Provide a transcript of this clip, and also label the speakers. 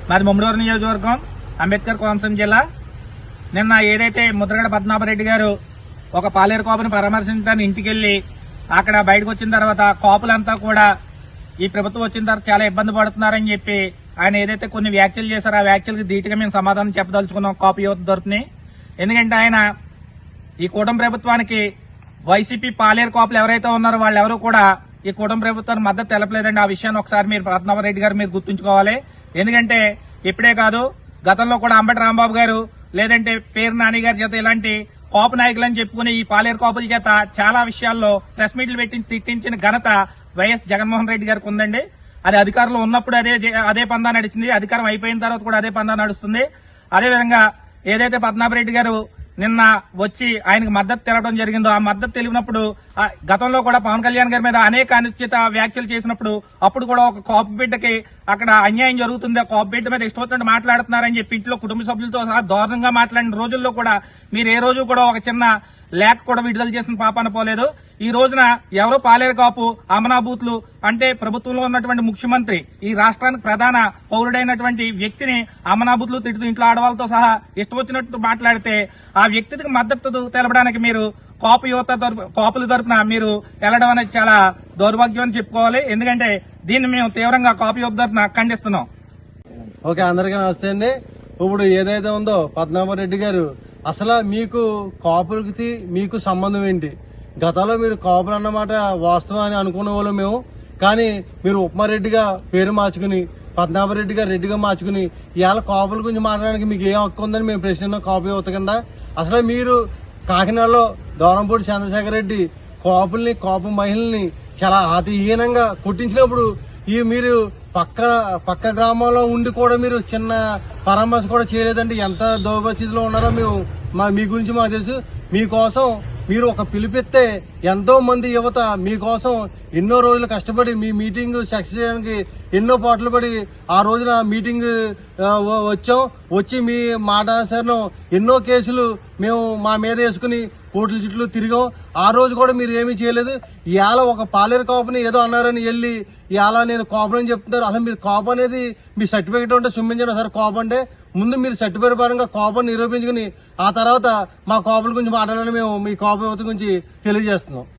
Speaker 1: మాది ముమ్మడివరం నియోజకవర్గం, అంబేద్కర్ కోనసీమ జిల్లా. నిన్న ఏదైతే ముద్రగడ పద్మనాభరెడ్డి గారు ఒక పాలేరు కాపుని పరామర్శించడానికి ఇంటికెళ్లి అక్కడ బయటకు వచ్చిన తర్వాత కాపులంతా కూడా ఈ ప్రభుత్వం వచ్చిన తర్వాత చాలా ఇబ్బంది పడుతున్నారని చెప్పి ఆయన ఏదైతే కొన్ని వ్యాఖ్యలు చేశారో ఆ వ్యాఖ్యలకు ధీటుగా మేము సమాధానం చెప్పదలుచుకున్నాం కాపు యువత తరపుని. ఎందుకంటే ఆయన ఈ కూటమి ప్రభుత్వానికి వైసీపీ పాలేరు కాపులు ఎవరైతే ఉన్నారో వాళ్ళెవరూ కూడా ఈ కూటమి ప్రభుత్వానికి మద్దతు తెలపలేదండి. ఆ విషయాన్ని ఒకసారి మీరు పద్మనాభరెడ్డి గారు మీరు గుర్తుంచుకోవాలి. ఎందుకంటే ఇప్పుడే కాదు, గతంలో కూడా అంబటి రాంబాబు గారు లేదంటే పేరు నాని గారి చేత ఇలాంటి కాపు నాయకులని చెప్పుకుని ఈ పాలేరు కాపుల చేత చాలా విషయాల్లో ప్రెస్ మీట్లు పెట్టి తిట్టించిన ఘనత వైఎస్ జగన్మోహన్ రెడ్డి గారికి ఉందండి. అది అధికారంలో ఉన్నప్పుడు అదే పందా నడిచింది, అధికారం అయిపోయిన తర్వాత కూడా అదే పందా నడుస్తుంది. అదేవిధంగా ఏదైతే పద్మనాభరెడ్డి గారు నిన్న వచ్చి ఆయనకు మద్దతు తెలపడం జరిగిందో ఆ మద్దతు తెలిపినప్పుడు గతంలో కూడా పవన్ కళ్యాణ్ గారి మీద అనేక అనుచిత వ్యాఖ్యలు చేసినప్పుడు అప్పుడు కూడా ఒక కాపు బిడ్డకి అక్కడ అన్యాయం జరుగుతుంది, ఆ కాపు బిడ్డ మీద ఇష్టమవుతుంటే మాట్లాడుతున్నారని చెప్పి ఇంట్లో కుటుంబ సభ్యులతో సహా దారుణంగా మాట్లాడిన రోజుల్లో కూడా మీరు ఏ రోజు కూడా ఒక చిన్న లేఖ కూడా విడుదల చేసిన పాపాన పోలేదు. ఈ రోజున ఎవరో పాలేరు కాపు అమనాభూతులు అంటే ప్రభుత్వంలో ఉన్నటువంటి ముఖ్యమంత్రి ఈ రాష్ట్రానికి ప్రధాన పౌరుడైనటువంటి వ్యక్తిని అమనాభూతులు తిడుతూ ఇంట్లో ఆడవాళ్ళతో సహా ఇష్టం వచ్చినట్టు మాట్లాడితే ఆ వ్యక్తికి మద్దతు తెలపడానికి మీరు కాపు యువత కాపుల తరపున మీరు వెళ్లడం అనేది చాలా దౌర్భాగ్యం అని చెప్పుకోవాలి. ఎందుకంటే దీన్ని మేము తీవ్రంగా కాపు యువత తరపున ఖండిస్తున్నాం.
Speaker 2: ఓకే, అందరికీ నమస్తే అండి. ఇప్పుడు ఏదైతే ఉందో పద్మనాభరెడ్డి గారు అసలు మీకు కాపులకి మీకు సంబంధం ఏంటి? గతంలో మీరు కాపులు అన్నమాట వాస్తవం అని అనుకునే వాళ్ళు మేము, కానీ మీరు ఉప్మారెడ్డిగా పేరు మార్చుకుని పద్మనాభరెడ్డి గారు రెడ్డిగా మార్చుకుని ఇవాళ కాపుల గురించి మాట్లాడడానికి మీకు ఏం హక్కు ఉందని మేము ప్రశ్న కాపు యువత కింద. అసలు మీరు కాకినాడలో దూరంపూడి చంద్రశేఖర్ రెడ్డి కాపు మహిళల్ని చాలా అతిహీనంగా కొట్టించినప్పుడు మీరు పక్క గ్రామంలో ఉండి కూడా మీరు చిన్న పరామర్శ కూడా చేయలేదంటే ఎంత దౌర్భస్థితిలో ఉన్నారో మీ గురించి మాకు తెలుసు. మీకోసం మీరు ఒక పిలిపిస్తే ఎంతో మంది యువత మీకోసం ఎన్నో రోజులు కష్టపడి మీ మీటింగ్ సక్సెస్ చేయడానికి ఎన్నో పాటలు పడి ఆ రోజున మీటింగ్ వచ్చి మీ మాట అనుసరణ ఎన్నో కేసులు మేము మా మీద వేసుకుని కోట్ల చుట్టూ తిరిగాం. ఆ రోజు కూడా మీరు ఏమీ చేయలేదు. ఇవాళ ఒక పాలేరు కాపుని ఏదో అన్నారని వెళ్ళి ఇవాళ నేను కాపు అని చెప్తున్నారు. అసలు మీరు కాపు అనేది మీ సర్టిఫికేట్ ఉంటే చూపించండి సార్. కాపు అంటే ముందు మీరు సర్టిఫికేట్ పరంగా కాపుని నిరూపించుకుని ఆ తర్వాత మా కాపుల గురించి మాట్లాడాలని మేము మీ కాపు యువత గురించి తెలియజేస్తున్నాం.